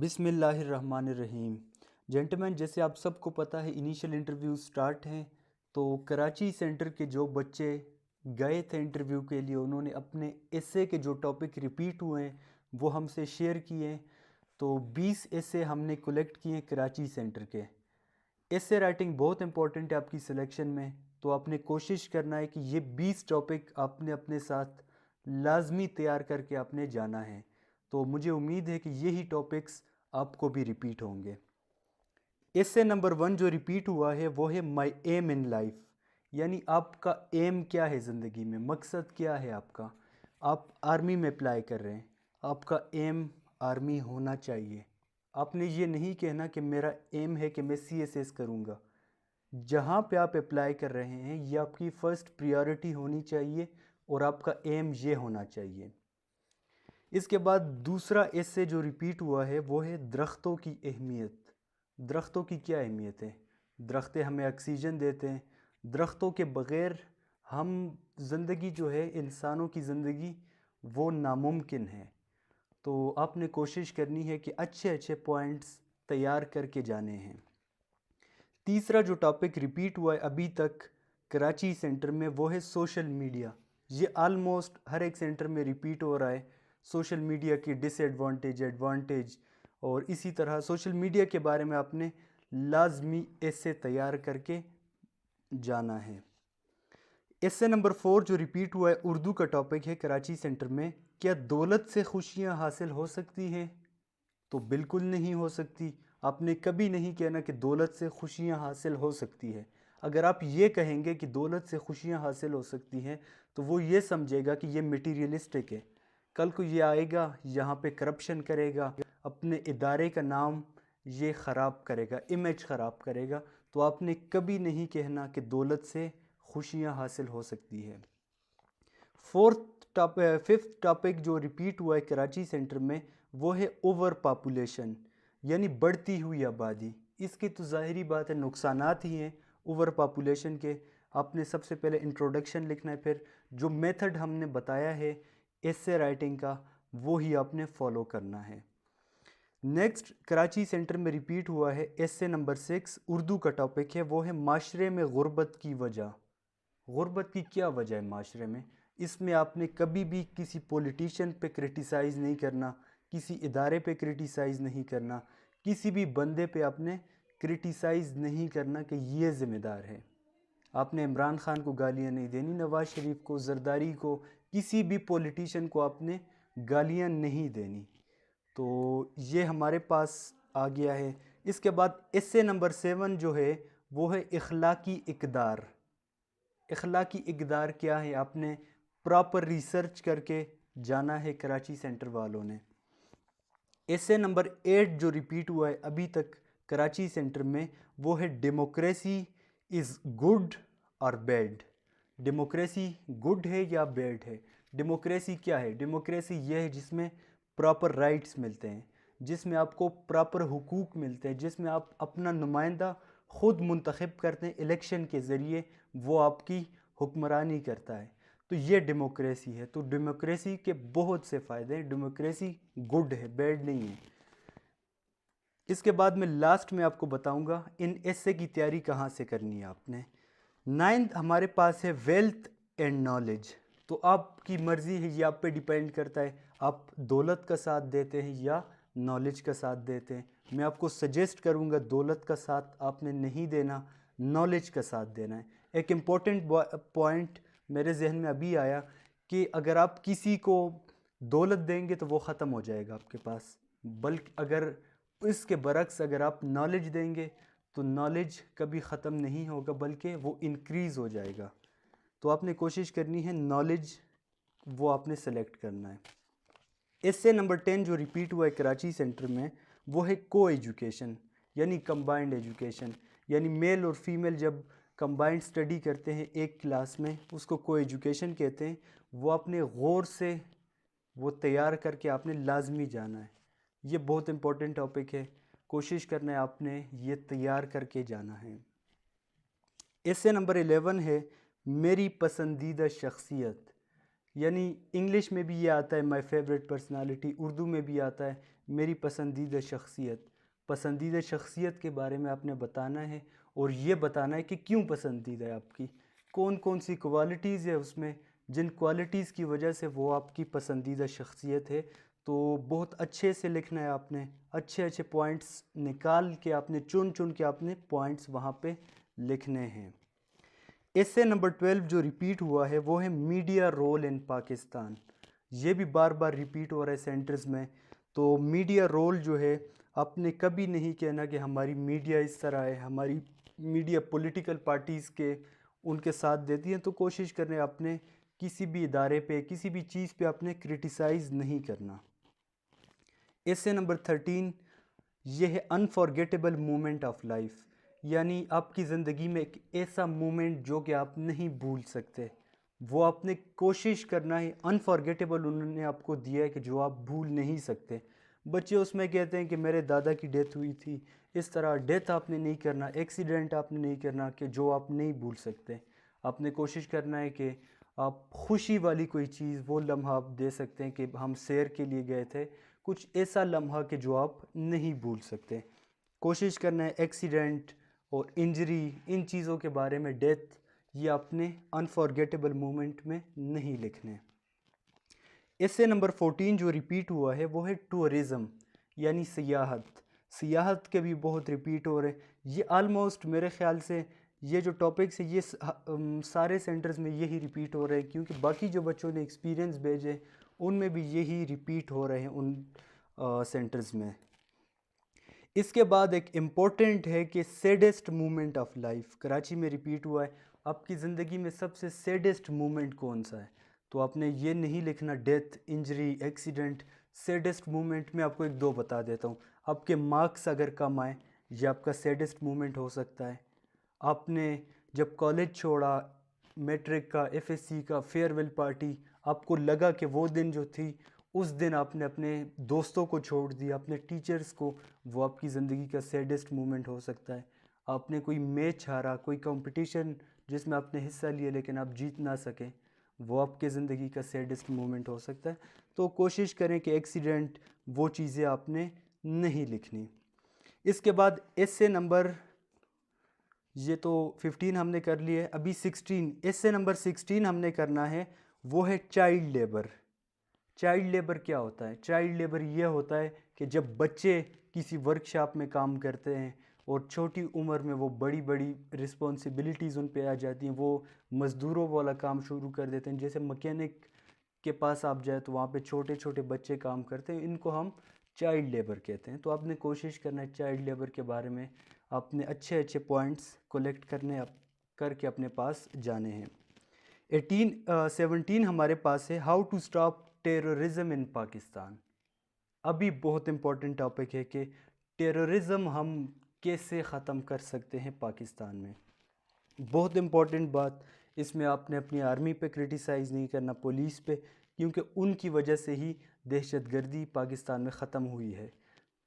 بسم اللہ الرحمن الرحیم۔ جینٹلمین، جیسے آپ سب کو پتہ ہے انیشیل انٹرویو سٹارٹ ہیں، تو کراچی سینٹر کے جو بچے گئے تھے انٹرویو کے لیے انہوں نے اپنے ایسے کے جو ٹاپک ریپیٹ ہوئے ہیں وہ ہم سے شیئر کیے ہیں۔ تو 20 ایسے ہم نے کلیکٹ کیے ہیں کراچی سینٹر کے۔ ایسے رائٹنگ بہت امپورٹنٹ ہے آپ کی سلیکشن میں، تو آپ نے کوشش کرنا ہے کہ یہ 20 ٹاپک آپ نے اپنے ساتھ لازمی تیار کر کے آپ نے جانا ہے۔ تو مجھے امید ہے کہ یہی ٹاپکس آپ کو بھی ریپیٹ ہوں گے۔ ایسے نمبر 1 جو ریپیٹ ہوا ہے وہ ہے مائی ایم ان لائف، یعنی آپ کا ایم کیا ہے زندگی میں، مقصد کیا ہے آپ کا۔ آپ آرمی میں اپلائی کر رہے ہیں، آپ کا ایم آرمی ہونا چاہیے۔ آپ نے یہ نہیں کہنا کہ میرا ایم ہے کہ میں سی ایس ایس کروں گا۔ جہاں پہ آپ اپلائی کر رہے ہیں یہ آپ کی فرسٹ پریارٹی ہونی چاہیے اور آپ کا ایم یہ ہونا چاہیے۔ اس کے بعد دوسرا ایسے جو ریپیٹ ہوا ہے وہ ہے درختوں کی اہمیت۔ درختوں کی کیا اہمیت ہے؟ درخت ہمیں آکسیجن دیتے ہیں، درختوں کے بغیر ہم زندگی جو ہے انسانوں کی زندگی وہ ناممکن ہے۔ تو آپ نے کوشش کرنی ہے کہ اچھے اچھے پوائنٹس تیار کر کے جانے ہیں۔ تیسرا جو ٹاپک ریپیٹ ہوا ہے ابھی تک کراچی سینٹر میں وہ ہے سوشل میڈیا۔ یہ آلموسٹ ہر ایک سینٹر میں ریپیٹ ہو رہا ہے، سوشل میڈیا کی ڈس ایڈوانٹیج، ایڈوانٹیج، اور اسی طرح سوشل میڈیا کے بارے میں آپ نے لازمی ایسے تیار کر کے جانا ہے۔ ایسے نمبر 4 جو ریپیٹ ہوا ہے اردو کا ٹاپک ہے کراچی سینٹر میں، کیا دولت سے خوشیاں حاصل ہو سکتی ہیں؟ تو بالکل نہیں ہو سکتی۔ آپ نے کبھی نہیں کہنا کہ دولت سے خوشیاں حاصل ہو سکتی ہے۔ اگر آپ یہ کہیں گے کہ دولت سے خوشیاں حاصل ہو سکتی ہیں تو وہ یہ سمجھے گا کہ یہ میٹیریلسٹک ہے۔ کل کو یہ آئے گا یہاں پہ کرپشن کرے گا، اپنے ادارے کا نام یہ خراب کرے گا، امیج خراب کرے گا۔ تو آپ نے کبھی نہیں کہنا کہ دولت سے خوشیاں حاصل ہو سکتی ہے۔ ففتھ ٹاپک جو ریپیٹ ہوا ہے کراچی سینٹر میں وہ ہے اوور پاپولیشن، یعنی بڑھتی ہوئی آبادی۔ اس کی تو ظاہری بات ہے نقصانات ہی ہیں اوور پاپولیشن کے۔ آپ نے سب سے پہلے انٹروڈکشن لکھنا ہے، پھر جو میتھڈ ہم نے بتایا ہے ایسے رائٹنگ کا وہی آپ نے فالو کرنا ہے۔ نیکسٹ کراچی سینٹر میں ریپیٹ ہوا ہے ایسے نمبر 6 اردو کا ٹاپک ہے، وہ ہے معاشرے میں غربت کی وجہ۔ غربت کی کیا وجہ ہے معاشرے میں؟ اس میں آپ نے کبھی بھی کسی پولیٹیشین پہ کرٹیسائز نہیں کرنا، کسی ادارے پہ کرٹیسائز نہیں کرنا، کسی بھی بندے پہ آپ نے کرٹیسائز نہیں کرنا کہ یہ ذمہ دار ہے۔ آپ نے عمران خان کو گالیاں نہیں دینی، نواز شریف کو، زرداری کو، کسی بھی پولیٹیشین کو آپ نے گالیاں نہیں دینی۔ تو یہ ہمارے پاس آ گیا ہے۔ اس کے بعد ایسے نمبر 7 جو ہے وہ ہے اخلاقی اقدار۔ اخلاقی اقدار کیا ہے؟ آپ نے پراپر ریسرچ کر کے جانا ہے کراچی سینٹر والوں نے۔ ایسے نمبر 8 جو ریپیٹ ہوا ہے ابھی تک کراچی سینٹر میں وہ ہے ڈیموکریسی از گڈ اور بیڈ۔ ڈیموکریسی گڈ ہے یا بیڈ ہے؟ ڈیموکریسی کیا ہے؟ ڈیموکریسی یہ ہے جس میں پراپر رائٹس ملتے ہیں، جس میں آپ کو پراپر حقوق ملتے ہیں، جس میں آپ اپنا نمائندہ خود منتخب کرتے ہیں الیکشن کے ذریعے، وہ آپ کی حکمرانی کرتا ہے۔ تو یہ ڈیموکریسی ہے۔ تو ڈیموکریسی کے بہت سے فائدے ہیں، ڈیموکریسی گڈ ہے، بیڈ نہیں ہے۔ اس کے بعد میں لاسٹ میں آپ کو بتاؤں گا ان ایسے کی تیاری کہاں سے کرنی ہے آپ نے۔ 9 ہمارے پاس ہے ویلتھ اینڈ نالج۔ تو آپ کی مرضی ہے، یہ آپ پہ ڈیپینڈ کرتا ہے آپ دولت کا ساتھ دیتے ہیں یا نالج کا ساتھ دیتے ہیں۔ میں آپ کو سجیسٹ کروں گا دولت کا ساتھ آپ نے نہیں دینا، نالج کا ساتھ دینا ہے۔ ایک امپورٹنٹ پوائنٹ میرے ذہن میں ابھی آیا کہ اگر آپ کسی کو دولت دیں گے تو وہ ختم ہو جائے گا آپ کے پاس، بلکہ اگر اس کے برعکس اگر آپ نالج دیں گے تو نالج کبھی ختم نہیں ہوگا بلکہ وہ انکریز ہو جائے گا۔ تو آپ نے کوشش کرنی ہے نالج وہ آپ نے سلیکٹ کرنا ہے۔ ایسے نمبر 10 جو ریپیٹ ہوا ہے کراچی سینٹر میں وہ ہے کو ایجوکیشن، یعنی کمبائنڈ ایجوکیشن، یعنی میل اور فیمیل جب کمبائنڈ سٹڈی کرتے ہیں ایک کلاس میں اس کو ایجوکیشن کہتے ہیں۔ وہ اپنے غور سے وہ تیار کر کے آپ نے لازمی جانا ہے۔ یہ بہت امپورٹنٹ ٹاپک ہے، کوشش کرنا ہے آپ نے یہ تیار کر کے جانا ہے۔ ایسے نمبر 11 ہے میری پسندیدہ شخصیت، یعنی انگلش میں بھی یہ آتا ہے مائی فیوریٹ پرسنالٹی، اردو میں بھی آتا ہے میری پسندیدہ شخصیت۔ پسندیدہ شخصیت کے بارے میں آپ نے بتانا ہے اور یہ بتانا ہے کہ کیوں پسندیدہ ہے آپ کی، کون کون سی کوالٹیز ہے اس میں، جن کوالٹیز کی وجہ سے وہ آپ کی پسندیدہ شخصیت ہے۔ تو بہت اچھے سے لکھنا ہے آپ نے، اچھے اچھے پوائنٹس نکال کے آپ نے چن کے آپ نے پوائنٹس وہاں پہ لکھنے ہیں۔ ایسے نمبر 12 جو ریپیٹ ہوا ہے وہ ہے میڈیا رول ان پاکستان۔ یہ بھی بار بار ریپیٹ ہو رہا ہے سینٹرز میں۔ تو میڈیا رول جو ہے، آپ نے کبھی نہیں کہنا کہ ہماری میڈیا اس طرح ہے، ہماری میڈیا پولیٹیکل پارٹیز کے ان کے ساتھ دیتی ہیں، تو کوشش کریں آپ نے کسی بھی ادارے پہ کسی بھی چیز پہ آپ نے کرٹیسائز نہیں کرنا۔ ایسے نمبر 13 یہ ہے انفارگیٹیبل مومنٹ آف لائف، یعنی آپ کی زندگی میں ایک ایسا مومنٹ جو کہ آپ نہیں بھول سکتے، وہ آپ نے کوشش کرنا ہے۔ انفارگیٹیبل انہوں نے آپ کو دیا ہے کہ جو آپ بھول نہیں سکتے۔ بچے اس میں کہتے ہیں کہ میرے دادا کی ڈیتھ ہوئی تھی، اس طرح ڈیتھ آپ نے نہیں کرنا، ایکسیڈنٹ آپ نے نہیں کرنا کہ جو آپ نہیں بھول سکتے۔ آپ نے کوشش کرنا ہے کہ آپ خوشی والی کوئی چیز، وہ لمحہ آپ دے سکتے ہیں کہ ہم سیر کے لیے گئے تھے، کچھ ایسا لمحہ کہ جو آپ نہیں بھول سکتے۔ کوشش کرنا ہے ایکسیڈنٹ اور انجری، ان چیزوں کے بارے میں، ڈیتھ، یہ اپنے انفارگیٹیبل مومنٹ میں نہیں لکھنے۔ ایسے نمبر 14 جو ریپیٹ ہوا ہے وہ ہے ٹورزم، یعنی سیاحت۔ سیاحت کے بھی بہت ریپیٹ ہو رہے ہیں۔ یہ آلموسٹ میرے خیال سے یہ جو ٹاپکس ہیں یہ سارے سینٹرز میں یہی ریپیٹ ہو رہے ہیں، کیونکہ باقی جو بچوں نے ایکسپیرینس بھیجے ان میں بھی یہی ریپیٹ ہو رہے ہیں ان سینٹرز میں۔ اس کے بعد ایک امپورٹنٹ ہے کہ saddest moment of life, Karachi میں ریپیٹ ہوا ہے۔ آپ کی زندگی میں سب سے سیڈسٹ مومنٹ کون سا ہے؟ تو آپ نے یہ نہیں لکھنا death, injury, accident. Saddest moment میں آپ کو ایک دو بتا دیتا ہوں۔ آپ کے مارکس اگر کم آئے، یہ آپ کا سیڈسٹ مومنٹ ہو سکتا ہے۔ آپ نے جب کالج چھوڑا، میٹرک کا، ایف ایس سی کا، فیئر ویل پارٹی، آپ کو لگا کہ وہ دن جو تھی، اس دن آپ نے اپنے دوستوں کو چھوڑ دیا، اپنے ٹیچرز کو، وہ آپ کی زندگی کا سیڈسٹ مومنٹ ہو سکتا ہے۔ آپ نے کوئی میچ ہارا، کوئی کمپٹیشن جس میں آپ نے حصہ لیا لیکن آپ جیت نہ سکے، وہ آپ کی زندگی کا سیڈسٹ مومنٹ ہو سکتا ہے۔ تو کوشش کریں کہ ایکسیڈنٹ، وہ چیزیں آپ نے نہیں لکھنی۔ اس کے بعد ایسے نمبر، یہ تو 15 ہم نے کر لیے، ابھی 16، ایسے نمبر 16 ہم نے کرنا ہے، وہ ہے چائلڈ لیبر۔ چائلڈ لیبر کیا ہوتا ہے؟ چائلڈ لیبر یہ ہوتا ہے کہ جب بچے کسی ورکشاپ میں کام کرتے ہیں اور چھوٹی عمر میں وہ بڑی بڑی رسپانسبلٹیز ان پہ آ جاتی ہیں، وہ مزدوروں والا کام شروع کر دیتے ہیں۔ جیسے مکینک کے پاس آپ جائے تو وہاں پہ چھوٹے چھوٹے بچے کام کرتے ہیں، ان کو ہم چائلڈ لیبر کہتے ہیں۔ تو آپ نے کوشش کرنا ہے چائلڈ لیبر کے بارے میں آپ نے اچھے اچھے پوائنٹس کلیکٹ کرنے، کر کے اپنے پاس جانے ہیں۔ 17 ہمارے پاس ہے ہاؤ ٹو اسٹاپ ٹیررزم ان پاکستان۔ ابھی بہت امپورٹنٹ ٹاپک ہے کہ ٹیررزم ہم کیسے ختم کر سکتے ہیں پاکستان میں۔ بہت امپورٹنٹ بات، اس میں آپ نے اپنی آرمی پہ کرٹیسائز نہیں کرنا، پولیس پہ، کیونکہ ان کی وجہ سے ہی دہشت گردی پاکستان میں ختم ہوئی ہے۔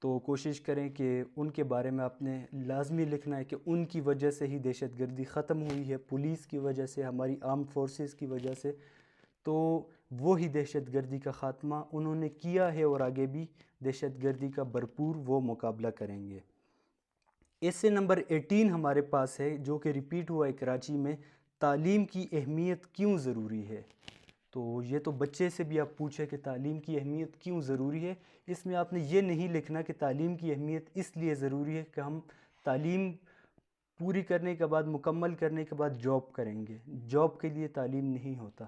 تو کوشش کریں کہ ان کے بارے میں آپ نے لازمی لکھنا ہے کہ ان کی وجہ سے ہی دہشت گردی ختم ہوئی ہے، پولیس کی وجہ سے، ہماری آرم فورسز کی وجہ سے۔ تو وہی دہشت گردی کا خاتمہ انہوں نے کیا ہے اور آگے بھی دہشت گردی کا بھرپور وہ مقابلہ کریں گے۔ ایسے نمبر 18 ہمارے پاس ہے جو کہ ریپیٹ ہوا ہے کراچی میں، تعلیم کی اہمیت کیوں ضروری ہے۔ تو یہ تو بچے سے بھی آپ پوچھیں کہ تعلیم کی اہمیت کیوں ضروری ہے۔ اس میں آپ نے یہ نہیں لکھنا کہ تعلیم کی اہمیت اس لیے ضروری ہے کہ ہم تعلیم پوری کرنے کے بعد، مکمل کرنے کے بعد جاب کریں گے۔ جاب کے لیے تعلیم نہیں ہوتا،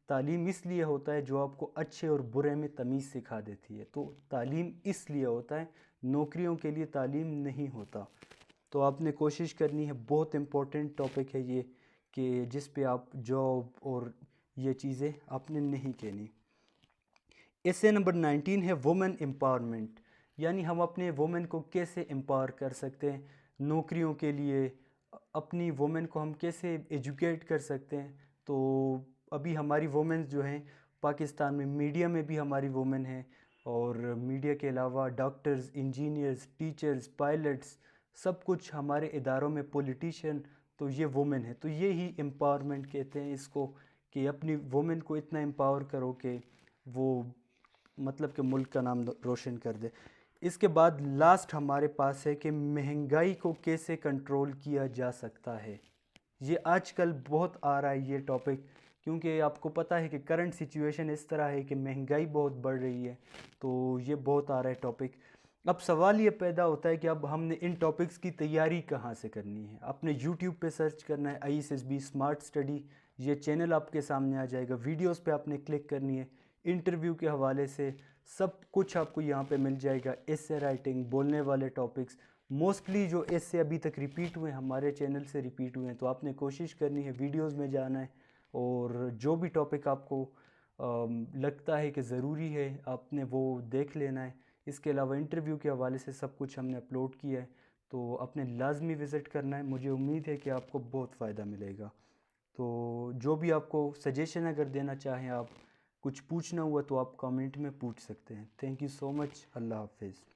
تعلیم اس لیے ہوتا ہے جو آپ کو اچھے اور برے میں تمیز سکھا دیتی ہے۔ تو تعلیم اس لیے ہوتا ہے، نوکریوں کے لیے تعلیم نہیں ہوتا۔ تو آپ نے کوشش کرنی ہے، بہت امپورٹنٹ ٹاپک ہے یہ، کہ جس پہ آپ جاب اور یہ چیزیں آپ نے نہیں کہنی۔ ایسے نمبر 19 ہے وومن امپاورمنٹ، یعنی ہم اپنے وومن کو کیسے امپاور کر سکتے ہیں نوکریوں کے لیے، اپنی وومن کو ہم کیسے ایجوکیٹ کر سکتے ہیں۔ تو ابھی ہماری وومنز جو ہیں پاکستان میں، میڈیا میں بھی ہماری وومن ہیں، اور میڈیا کے علاوہ ڈاکٹرز، انجینئرز، ٹیچرز، پائلٹس، سب کچھ ہمارے اداروں میں، پولیٹیشین، تو یہ وومن ہے۔ تو یہی امپاورمنٹ کہتے ہیں اس کو، کہ اپنی وومن کو اتنا امپاور کرو کہ وہ مطلب کہ ملک کا نام روشن کر دے۔ اس کے بعد لاسٹ ہمارے پاس ہے کہ مہنگائی کو کیسے کنٹرول کیا جا سکتا ہے۔ یہ آج کل بہت آ رہا ہے یہ ٹاپک، کیونکہ آپ کو پتہ ہے کہ کرنٹ سچویشن اس طرح ہے کہ مہنگائی بہت بڑھ رہی ہے، تو یہ بہت آ رہا ہے ٹاپک۔ اب سوال یہ پیدا ہوتا ہے کہ اب ہم نے ان ٹاپکس کی تیاری کہاں سے کرنی ہے؟ اپنے یوٹیوب پہ سرچ کرنا ہے ISSB اسمارٹ اسٹڈی، یہ چینل آپ کے سامنے آ جائے گا، ویڈیوز پہ آپ نے کلک کرنی ہے، انٹرویو کے حوالے سے سب کچھ آپ کو یہاں پہ مل جائے گا، ایسے رائٹنگ، بولنے والے ٹاپکس، موسٹلی جو ایسے ابھی تک ریپیٹ ہوئے ہیں ہمارے چینل سے ریپیٹ ہوئے ہیں، تو آپ نے کوشش کرنی ہے ویڈیوز میں جانا ہے، اور جو بھی ٹاپک آپ کو لگتا ہے کہ ضروری ہے آپ نے وہ دیکھ لینا ہے۔ اس کے علاوہ انٹرویو کے حوالے سے سب کچھ ہم نے اپلوڈ کیا ہے، تو آپ نے لازمی وزٹ کرنا ہے۔ مجھے امید ہے کہ آپ کو بہت فائدہ ملے گا۔ تو جو بھی آپ کو سجیشن اگر دینا چاہیں، آپ کچھ پوچھنا ہوا تو آپ کامنٹ میں پوچھ سکتے ہیں۔ تھینک یو سو مچ۔ اللہ حافظ۔